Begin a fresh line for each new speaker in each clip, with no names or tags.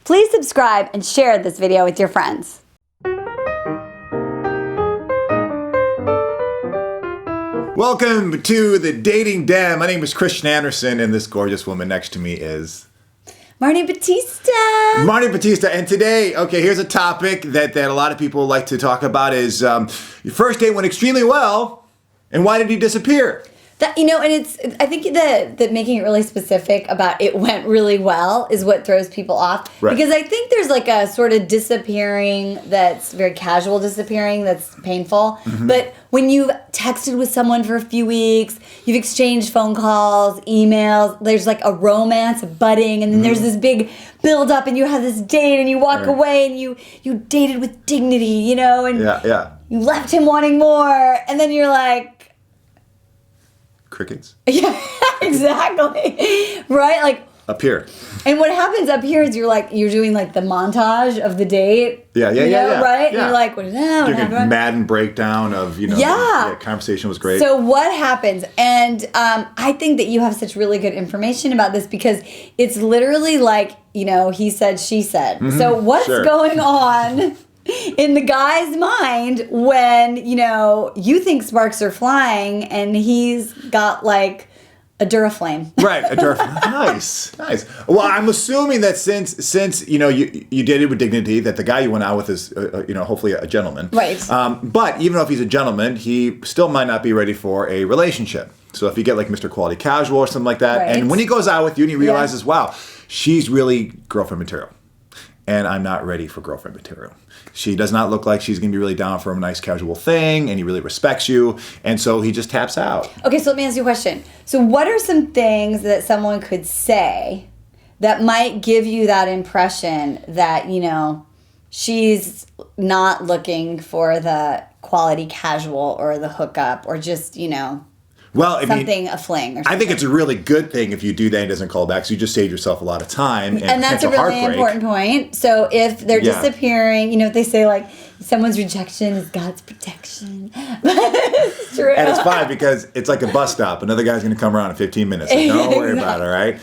Please subscribe and share this video with your friends.
Welcome to the Dating Den. My name is Christian Anderson, and this gorgeous woman next to me is
Marni Batista.
Marni Batista. And today, here's a topic that a lot of people like to talk about is your first date went extremely well, and why did he disappear?
I think that making it really specific about it went really well is what throws people off.
Right.
Because I think there's like a sort of disappearing that's very casual disappearing that's painful. Mm-hmm. But when you've texted with someone for a few weeks, you've exchanged phone calls, emails, there's like a romance, a budding, and then there's this big build up and you have this date and you walk away and you dated with dignity, and you left him wanting more, and then you're like,
crickets.
Yeah, exactly. Right? Like
up here.
And what happens up here is you're doing like the montage of the date.
Yeah.
Right?
Yeah.
And you're like, what happened?
A Madden breakdown of, the conversation was great.
So what happens? And I think that you have such really good information about this because it's literally like, he said, she said. Mm-hmm. So what's going on in the guy's mind when, you think sparks are flying and he's got like a Duraflame.
Right, a Duraflame. Nice. Well, I'm assuming that since you dated with dignity, that the guy you went out with is, hopefully a gentleman.
Right.
But even if he's a gentleman, he still might not be ready for a relationship. So if you get like Mr. Quality Casual or something like that, and when he goes out with you and he realizes, wow, she's really girlfriend material. And I'm not ready for girlfriend material. She does not look like she's going to be really down for a nice casual thing, and he really respects you, and so he just taps out.
Okay, so let me ask you a question. So what are some things that someone could say that might give you that impression that, she's not looking for the quality casual or the hookup or just, a fling or something.
I think it's a really good thing if you do that and doesn't call back, so you just saved yourself a lot of time and
that's a really important point. So if they're disappearing, they say like someone's rejection is God's protection. It's true.
And it's fine because it's like a bus stop. Another guy's going to come around in 15 minutes. So don't worry about it, all right?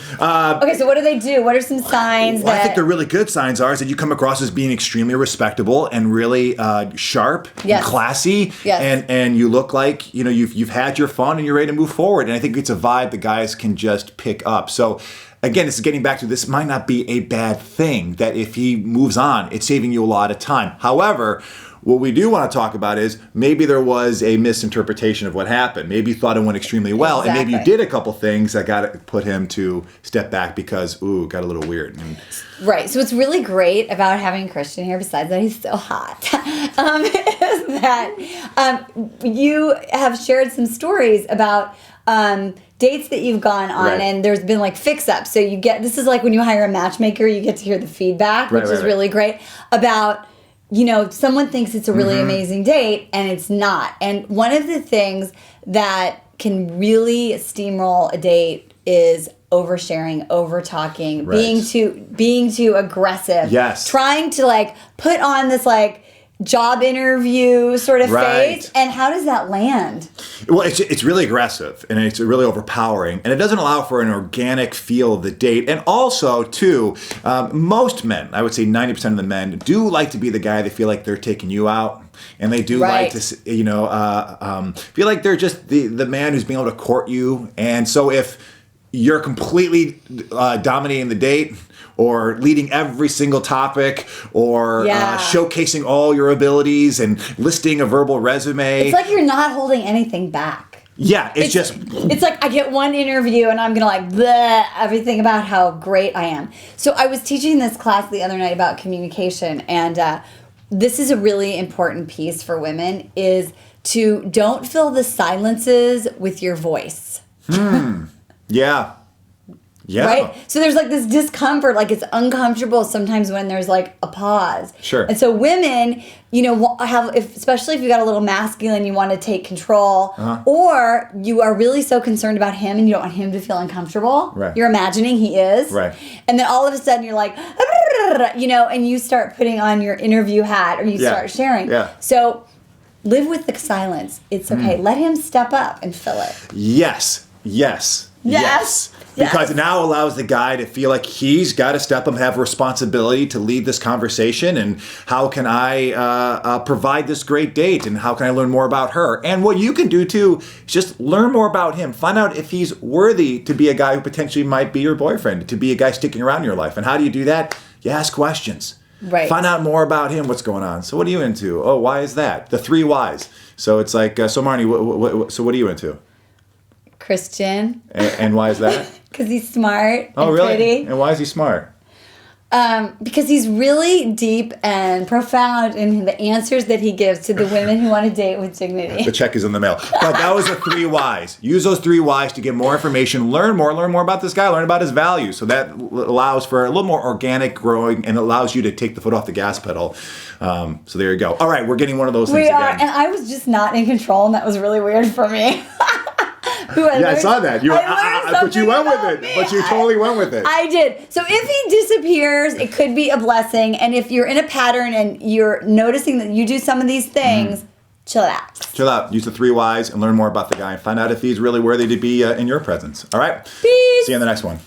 Okay, so what do they do? What are some signs
I think the really good signs are is that you come across as being extremely respectable and really sharp and classy.
Yes.
And you look like, you've had your fun and you're ready to move forward. And I think it's a vibe the guys can just pick up. So again, this is getting back to this might not be a bad thing, that if he moves on, it's saving you a lot of time. However, what we do want to talk about is maybe there was a misinterpretation of what happened. Maybe you thought it went extremely well, and maybe you did a couple things that put him to step back because, it got a little weird.
Right. So what's really great about having Christian here, besides that he's so hot, is that you have shared some stories about dates that you've gone on, and there's been like fix-ups. So this is like when you hire a matchmaker, you get to hear the feedback, which is really great about, someone thinks it's a really amazing date and it's not. And one of the things that can really steamroll a date is oversharing, over-talking, being too aggressive.
Yes.
Trying to like put on this like job interview sort of face. And how does that land?
Well, it's really aggressive and it's really overpowering, and it doesn't allow for an organic feel of the date. And also, too, most men, I would say 90% of the men, do like to be the guy they feel like they're taking you out. And they do like to, feel like they're just the man who's being able to court you. And so if you're completely dominating the date, or leading every single topic, or showcasing all your abilities and listing a verbal resume.
It's like you're not holding anything back.
Yeah, it's like
I get one interview and I'm going to bleh, everything about how great I am. So I was teaching this class the other night about communication, and this is a really important piece for women, is to don't fill the silences with your voice.
Yeah. Yeah.
Right? So there's like this discomfort, like it's uncomfortable sometimes when there's like a pause.
Sure.
And so women, especially if you got a little masculine, you want to take control, or you are really so concerned about him and you don't want him to feel uncomfortable.
Right.
You're imagining he is.
Right.
And then all of a sudden you're like, and you start putting on your interview hat or you start sharing.
Yeah.
So live with the silence. It's okay. Let him step up and fill it.
Yes. Because
Yes.
it now allows the guy to feel like he's got to step up, have responsibility to lead this conversation. And how can I provide this great date? And how can I learn more about her? And what you can do too is just learn more about him. Find out if he's worthy to be a guy who potentially might be your boyfriend, to be a guy sticking around in your life. And how do you do that? You ask questions.
Right.
Find out more about him. What's going on? So what are you into? Oh, why is that? The 3 whys. So it's like, so Marni, so what are you into?
Christian.
And why is that?
Because he's smart
Oh,
and
really?
pretty.
And why is he smart?
Because he's really deep and profound in the answers that he gives to the women who want to date with dignity.
The check is in the mail. But that was the 3 whys. Use those 3 whys to get more information, learn more about this guy, learn about his values. So that allows for a little more organic growing and allows you to take the foot off the gas pedal. So there you go. All right, we're getting one of those things
We are,
again.
and I was just not in control, and that was really weird for me.
I saw that. You, but you went with it.
Me.
But you totally went with it.
I did. So if he disappears, it could be a blessing. And if you're in a pattern and you're noticing that you do some of these things, chill out.
Chill out. Use the 3 whys and learn more about the guy and find out if he's really worthy to be in your presence. All right?
Peace.
See you in the next one.